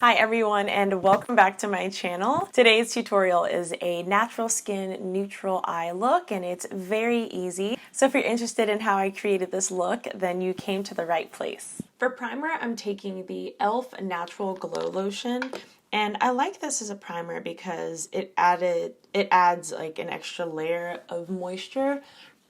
Hi everyone and welcome back to my channel. Today's tutorial is a natural skin neutral eye look and it's very easy. So if you're interested in how I created this look, then you came to the right place. For primer, I'm taking the e.l.f. Natural Glow Lotion, and I like this as a primer because it adds like an extra layer of moisture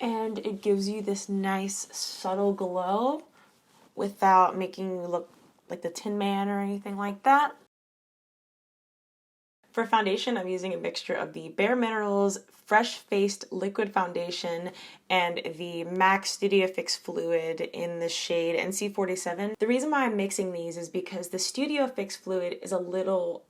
and it gives you this nice subtle glow without making you look like the Tin Man or anything like that. For foundation, I'm using a mixture of the BareMinerals Fresh Faced Liquid Foundation and the MAC Studio Fix Fluid in the shade NC47. The reason why I'm mixing these is because the Studio Fix Fluid is a little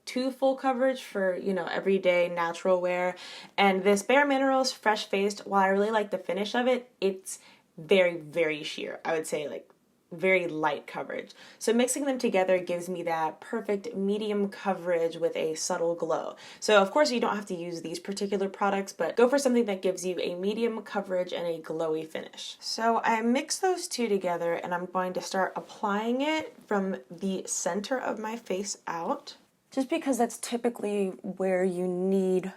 too full coverage for, everyday natural wear. And this BareMinerals Fresh Faced, while I really like the finish of it, it's very, very sheer. I would say like very light coverage. So mixing them together gives me that perfect medium coverage with a subtle glow. So of course you don't have to use these particular products, but go for something that gives you a medium coverage and a glowy finish. So I mix those two together and I'm going to start applying it from the center of my face out, just because that's typically where you need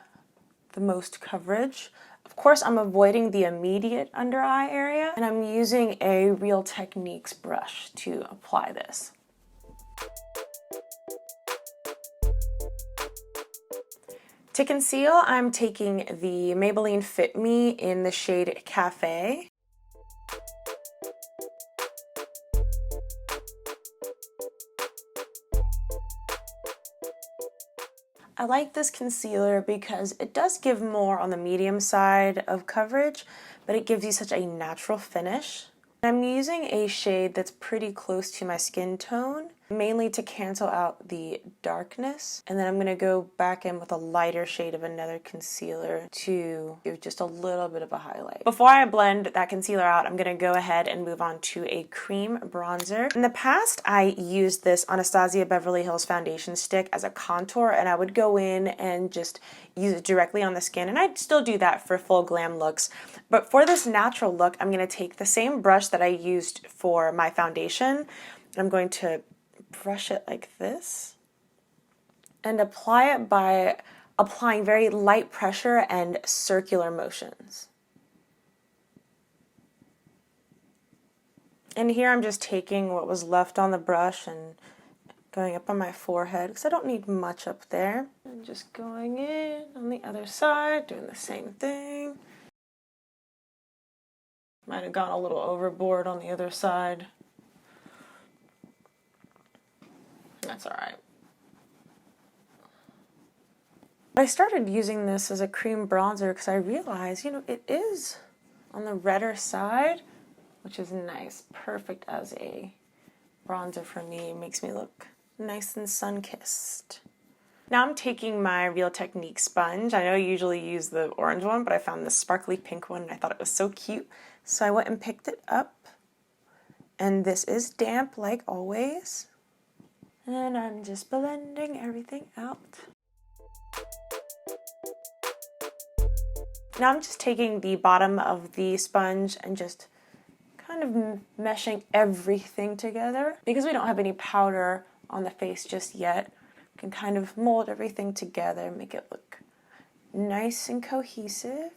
the most coverage. Of course, I'm avoiding the immediate under eye area, and I'm using a Real Techniques brush to apply this. To conceal, I'm taking the Maybelline Fit Me in the shade Cafe. I like this concealer because it does give more on the medium side of coverage, but it gives you such a natural finish. I'm using a shade that's pretty close to my skin tone, mainly to cancel out the darkness. And then I'm going to go back in with a lighter shade of another concealer to give just a little bit of a highlight. Before I blend that concealer out, I'm going to go ahead and move on to a cream bronzer. In the past, I used this Anastasia Beverly Hills foundation stick as a contour, and I would go in and just use it directly on the skin, and I'd still do that for full glam looks. But for this natural look, I'm going to take the same brush that I used for my foundation, and I'm going to brush it like this and apply it by applying very light pressure and circular motions. And here I'm just taking what was left on the brush and going up on my forehead because I don't need much up there. And just going in on the other side, doing the same thing. Might have gone a little overboard on the other side. That's alright. I started using this as a cream bronzer because I realized, it is on the redder side, which is nice. Perfect as a bronzer for me. It makes me look nice and sun-kissed. Now I'm taking my Real Techniques sponge. I know I usually use the orange one, but I found this sparkly pink one and I thought it was so cute. So I went and picked it up. And this is damp like always. And I'm just blending everything out. Now I'm just taking the bottom of the sponge and just kind of meshing everything together. Because we don't have any powder on the face just yet, we can kind of mold everything together, make it look nice and cohesive.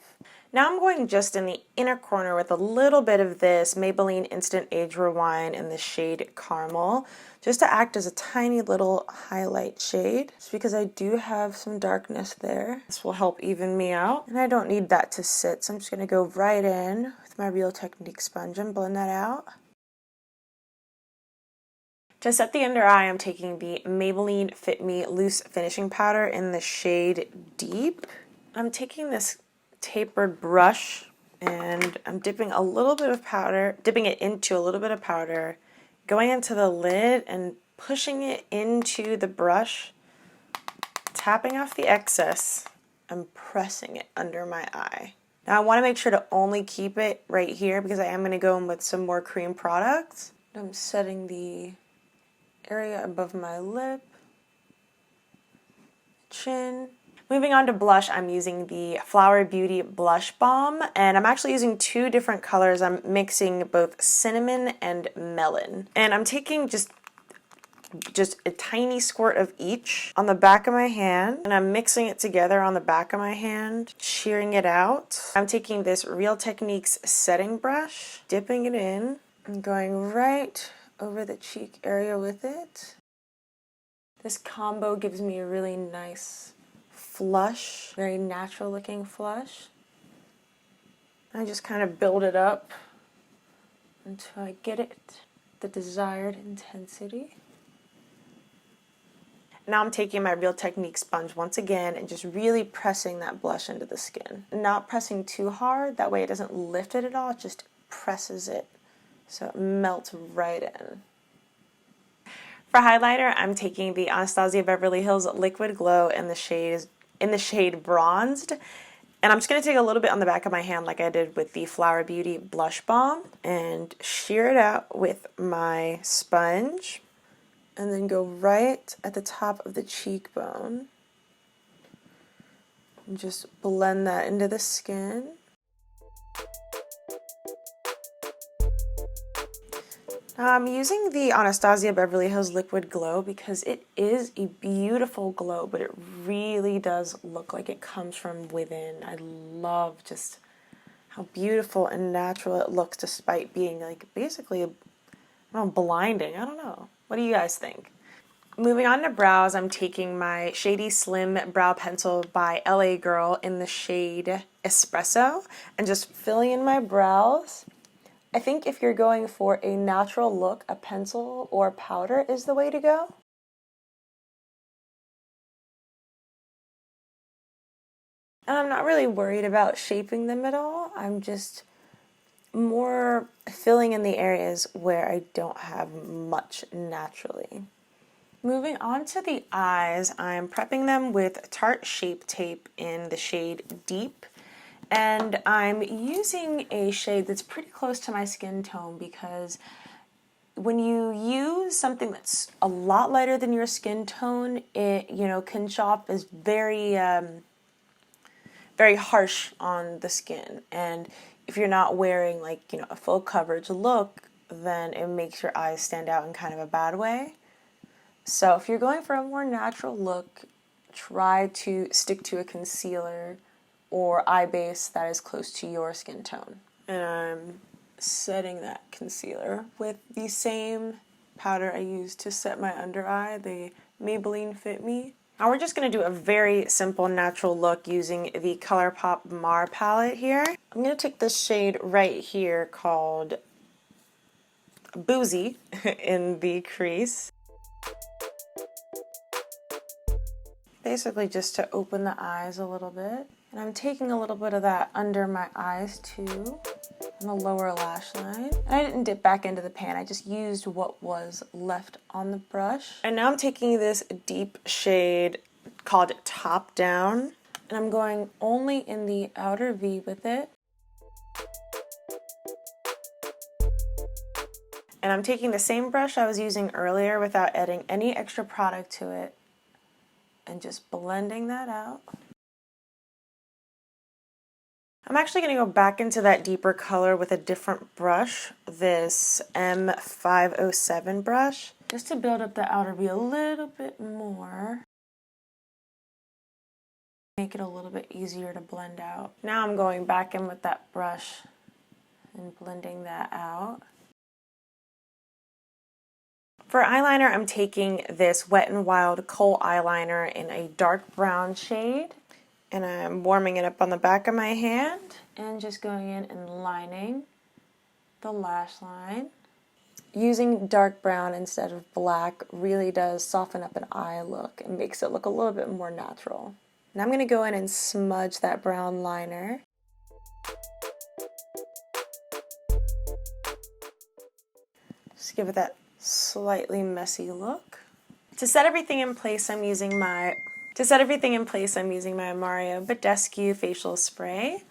Now I'm going just in the inner corner with a little bit of this Maybelline Instant Age Rewind in the shade Caramel, just to act as a tiny little highlight shade, just because I do have some darkness there. This will help even me out, and I don't need that to sit, so I'm just going to go right in with my Real Techniques sponge and blend that out. To set the under eye, I'm taking the Maybelline Fit Me Loose Finishing Powder in the shade Deep. I'm taking this tapered brush and I'm dipping a little bit of powder, dipping it into a little bit of powder, going into the lid and pushing it into the brush, tapping off the excess and pressing it under my eye. Now I want to make sure to only keep it right here because I am going to go in with some more cream products. I'm setting the area above my lip, chin. Moving on to blush, I'm using the Flower Beauty Blush Balm, and I'm actually using two different colors. I'm mixing both cinnamon and melon. And I'm taking just just a tiny squirt of each on the back of my hand, and I'm mixing it together on the back of my hand, shearing it out. I'm taking this Real Techniques setting brush, dipping it in, and going right over the cheek area with it. This combo gives me a really nice flush, very natural looking flush. I just kind of build it up until I get it the desired intensity. Now I'm taking my Real Techniques sponge once again and just really pressing that blush into the skin. Not pressing too hard, that way it doesn't lift it at all, it just presses it so it melts right in. For highlighter, I'm taking the Anastasia Beverly Hills Liquid Glow in the shade Bronzed. And I'm just going to take a little bit on the back of my hand like I did with the Flower Beauty Blush Balm and shear it out with my sponge. And then go right at the top of the cheekbone and just blend that into the skin. Now I'm using the Anastasia Beverly Hills Liquid Glow because it is a beautiful glow, but it really does look like it comes from within. I love just how beautiful and natural it looks despite being like basically blinding. I don't know. What do you guys think? Moving on to brows, I'm taking my Shady Slim Brow Pencil by LA Girl in the shade Espresso and just filling in my brows. I think if you're going for a natural look, a pencil or powder is the way to go. And I'm not really worried about shaping them at all. I'm just more filling in the areas where I don't have much naturally. Moving on to the eyes, I'm prepping them with Tarte Shape Tape in the shade Deep. And I'm using a shade that's pretty close to my skin tone because when you use something that's a lot lighter than your skin tone, it, can show up as very harsh on the skin. And if you're not wearing a full coverage look, then it makes your eyes stand out in kind of a bad way. So if you're going for a more natural look, try to stick to a concealer or eye base that is close to your skin tone. And I'm setting that concealer with the same powder I used to set my under eye, the Maybelline Fit Me. Now we're just going to do a very simple natural look using the Colourpop Mar palette here. I'm going to take this shade right here called Boozy in the crease. Basically just to open the eyes a little bit. And I'm taking a little bit of that under my eyes too, on the lower lash line. And I didn't dip back into the pan, I just used what was left on the brush. And now I'm taking this deep shade called Top Down, and I'm going only in the outer V with it. And I'm taking the same brush I was using earlier without adding any extra product to it, and just blending that out. I'm actually going to go back into that deeper color with a different brush, this M507 brush, just to build up the outer V a little bit more. Make it a little bit easier to blend out. Now I'm going back in with that brush and blending that out. For eyeliner, I'm taking this Wet n Wild Kohl eyeliner in a dark brown shade. And I'm warming it up on the back of my hand and just going in and lining the lash line. Using dark brown instead of black really does soften up an eye look and makes it look a little bit more natural. Now I'm going to go in and smudge that brown liner. Just give it that slightly messy look. To set everything in place, I'm using my Mario Badescu facial spray.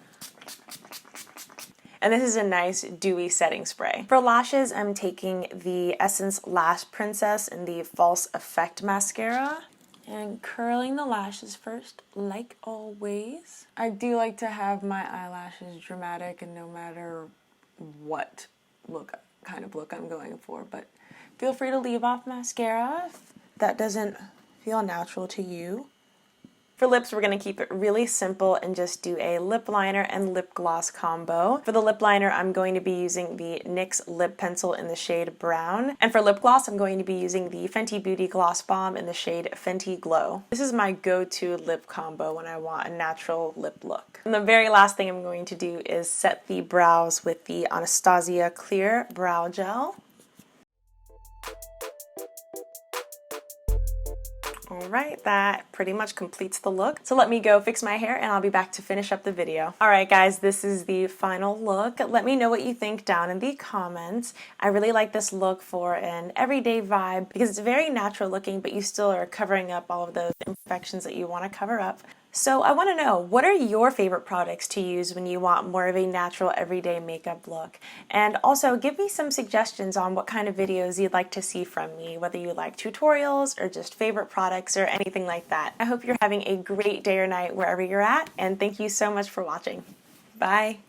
And this is a nice dewy setting spray. For lashes, I'm taking the Essence Lash Princess in the False Effect mascara. And curling the lashes first, like always. I do like to have my eyelashes dramatic and no matter what kind of look I'm going for, but Feel free to leave off mascara if that doesn't feel natural to you. For lips, we're going to keep it really simple and just do a lip liner and lip gloss combo. For the lip liner, I'm going to be using the NYX lip pencil in the shade Brown. And for lip gloss, I'm going to be using the Fenty Beauty Gloss Bomb in the shade Fenty Glow. This is my go-to lip combo when I want a natural lip look. And the very last thing I'm going to do is set the brows with the Anastasia Clear Brow Gel. Alright, that pretty much completes the look. So let me go fix my hair and I'll be back to finish up the video. Alright guys, this is the final look. Let me know what you think down in the comments. I really like this look for an everyday vibe because it's very natural looking, but you still are covering up all of those imperfections that you want to cover up. So I want to know, what are your favorite products to use when you want more of a natural everyday makeup look? And also give me some suggestions on what kind of videos you'd like to see from me, whether you like tutorials or just favorite products or anything like that. I hope you're having a great day or night wherever you're at, and thank you so much for watching. Bye!